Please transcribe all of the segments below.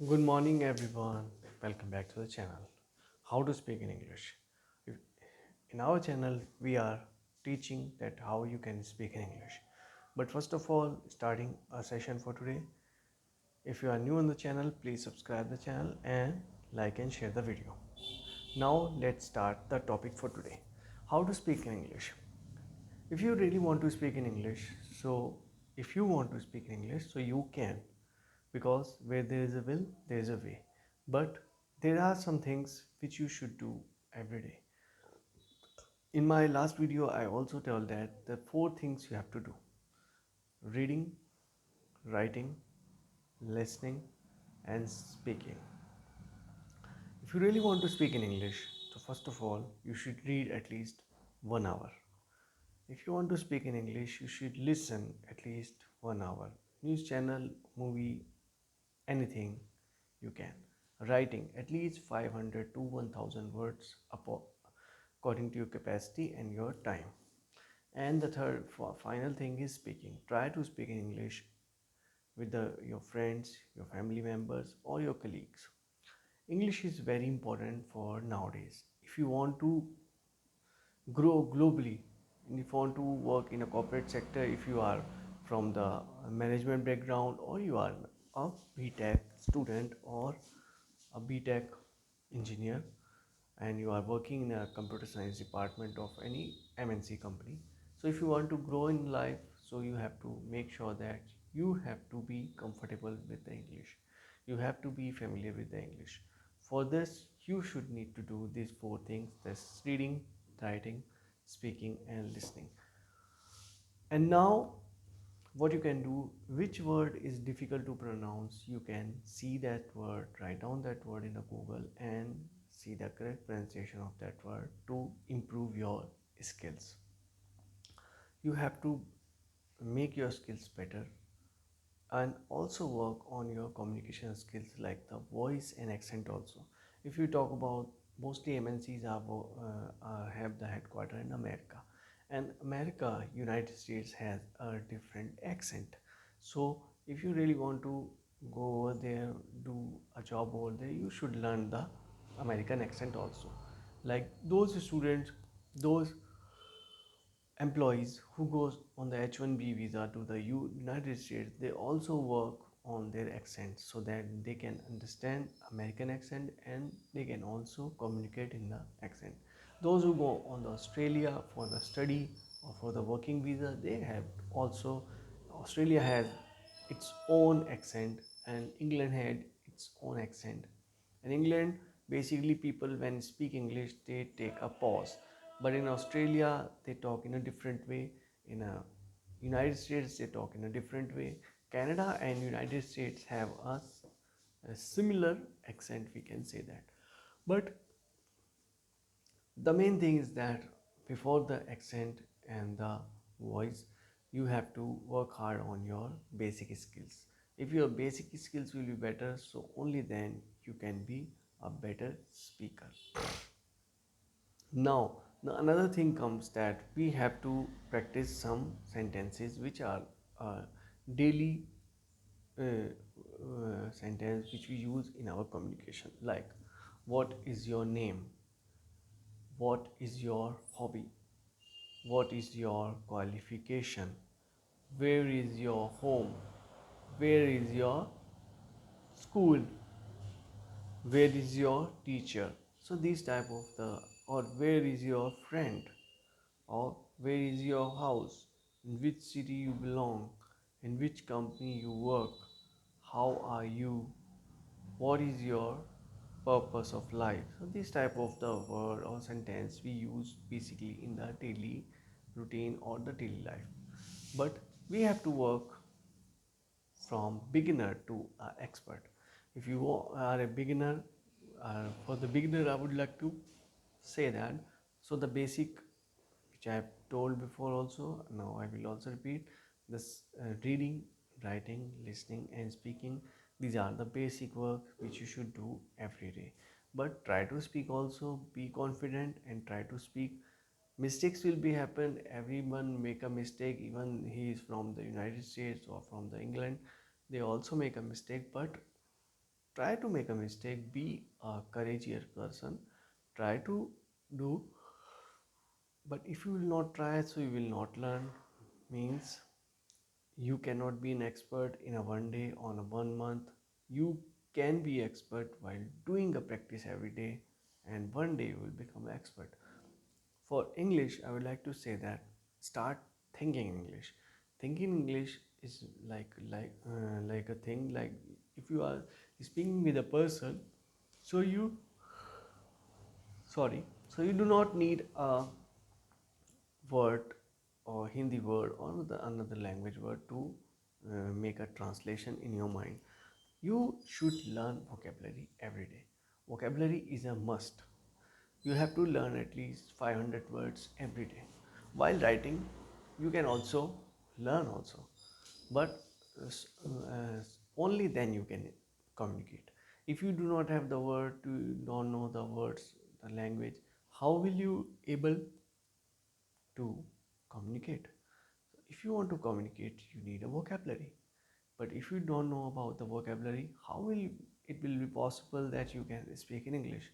Good morning, everyone. Welcome back to the channel. How to speak in English. If- In our channel, we are teaching that how you can speak in English. But first of all, starting a session for today. If you are new on the channel, please subscribe the channel and like and share the video. Now let's start the topic for today. How to speak in English. If you really want to speak in English, so if you want to speak in English, so you can, because where there is a will, there is a way. But there are some things which you should do every day. In my last video, I also tell that the four things you have to do: reading, writing, listening, and speaking. If you really want to speak in English, so first of all, you should read at least 1 hour. If you want to speak in English, you should listen at least 1 hour. News channel, movie, anything you can. Writing at least 500 to 1000 words according to your capacity and your time. And the third final thing is speaking. Try to speak in English with your friends, your family members, or your colleagues. English is very important for nowadays. If you want to grow globally, and if you want to work in a corporate sector, if you are from the management background, or you are a BTech student or a BTech engineer, and you are working in a computer science department of any MNC company, so if you want to grow in life, so you have to make sure that you have to be comfortable with the English. You have to be familiar with the English. For this, you should need to do these four things: that's reading, writing, speaking, and listening. And now, what you can do, which word is difficult to pronounce, you can see that word, write down that word in a Google, and see the correct pronunciation of that word to improve your skills. You have to make your skills better, and also work on your communication skills like the voice and accent also. If you talk about, mostly MNCs have the headquarter in America, and America, United States, has a different accent. So if you really want to go over there, do a job over there, you should learn the American accent also. Like those students, those employees who goes on the H1B visa to the United States, they also work on their accent so that they can understand American accent and they can also communicate in the accent. Those who go on the Australia for the study or for the working visa, they have also, Australia has its own accent and England had its own accent. In England, basically people when speak English, they take a pause. But in Australia, they talk in a different way. In United States, they talk in a different way. Canada and United States have a similar accent, we can say that. But the main thing is that before the accent and the voice, you have to work hard on your basic skills. If your basic skills will be better, so only then you can be a better speaker. Now, another thing comes that we have to practice some sentences which are daily sentence which we use in our communication. Like, what is your name? What is your hobby? What is your qualification? Where is your home? Where is your school? Where is your teacher? So these type of the, or where is your friend? Or where is your house? In which city you belong? In which company you work? How are you? What is your purpose of life? So this type of the word or sentence we use basically in the daily routine or the daily life. But we have to work from beginner to expert. If you are a beginner, for the beginner, I would like to say that. So the basic, which I have told before also, now I will also repeat this: reading, writing, listening, and speaking. These are the basic work which you should do every day. But try to speak also. Be confident and try to speak. Mistakes will be happen. Everyone make a mistake. Even he is from the United States or from the England, they also make a mistake. But try to make a mistake, be a courageous person, try to do. But if you will not try, so you will not learn. Means you cannot be an expert in a one day, on a 1 month. You can be expert while doing a practice every day, and one day you will become expert. For English, I would like to say that start thinking in English. Thinking in English is like a thing, like if you are speaking with a person, so you sorry, so you do not need a word or Hindi word or another language word to make a translation in your mind. You should learn vocabulary every day. Vocabulary is a must. You have to learn at least 500 words every day. While writing, you can also learn also, but only then you can communicate. If you do not have the word, you don't know the words, the language, how will you able to communicate? If you want to communicate, you need a vocabulary. But if you don't know about the vocabulary, how will it will be possible that you can speak in English?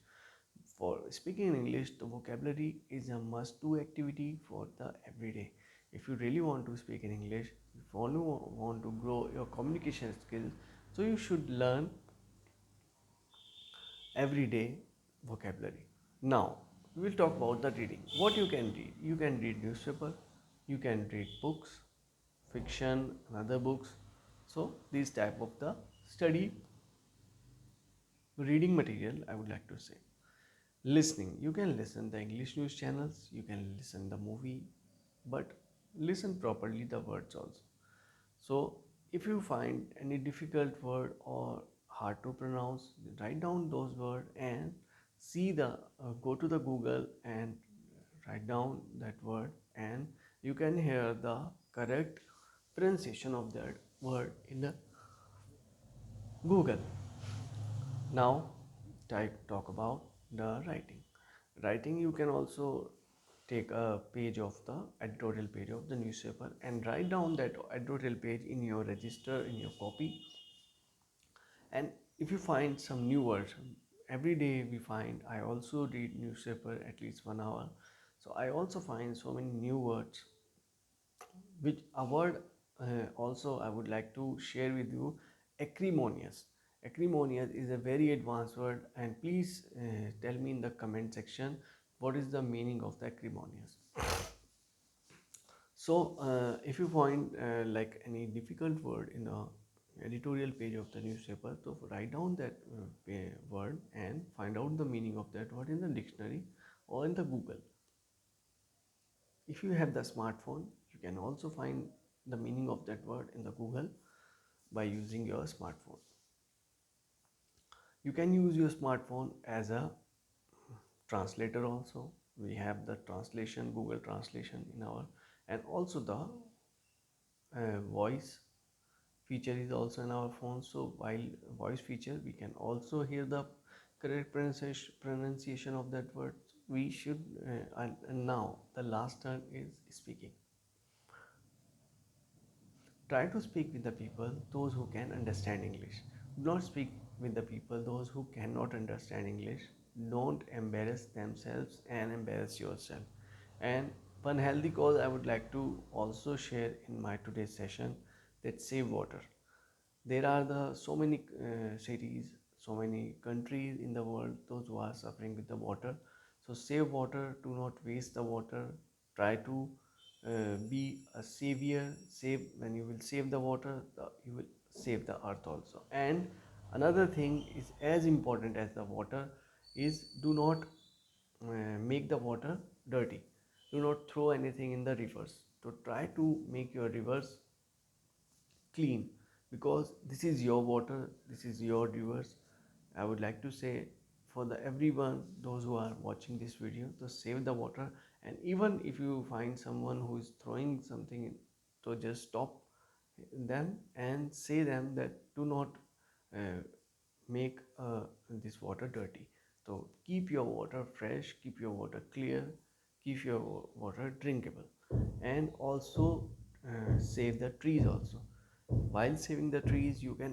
For speaking in English, the vocabulary is a must-do activity for the everyday. If you really want to speak in English, if you want to grow your communication skills, so you should learn everyday vocabulary. Now, we will talk about the reading. What you can read? You can read newspaper, you can read books, fiction, and other books. So, these type of the study reading material, I would like to say. Listening, you can listen the English news channels, you can listen the movie, but listen properly the words also. So if you find any difficult word or hard to pronounce, write down those words and see the go to the Google and write down that word, and you can hear the correct pronunciation of that word in the Google. Now, talk about the writing. Writing, you can also take a page of the editorial page of the newspaper and write down that editorial page in your register, in your copy. And if you find some new words, every day we find, I also read newspaper at least 1 hour. So I also find so many new words, which a word also I would like to share with you, acrimonious. Acrimonious is a very advanced word, and please tell me in the comment section what is the meaning of the acrimonious. So if you find like any difficult word in the editorial page of the newspaper, so write down that word and find out the meaning of that word in the dictionary or in the Google. If you have the smartphone, you can also find the meaning of that word in the Google by using your smartphone. You can use your smartphone as a translator also. We have the translation, Google translation in our, and also the voice feature is also in our phone. So while voice feature, we can also hear the correct pronunciation of that word. We should and now the last turn is speaking. Try to speak with the people, those who can understand English. Do not speak with the people, those who cannot understand English. Don't embarrass themselves and embarrass yourself. And one healthy cause I would like to also share in my today's session, that save water. There are so many cities, so many countries in the world, those who are suffering with the water. So save water, do not waste the water. Try to be a savior. Save, when you will save the water, you will save the earth also. And another thing is as important as the water is, do not make the water dirty. Do not throw anything in the rivers. So try to make your rivers clean, because this is your water, this is your rivers. I would like to say, for the everyone, those who are watching this video, to save the water. And even if you find someone who is throwing something in, so just stop them and say them that do not uh, make this water dirty. So keep your water fresh, keep your water clear, keep your water drinkable. And also save the trees also. While saving the trees, you can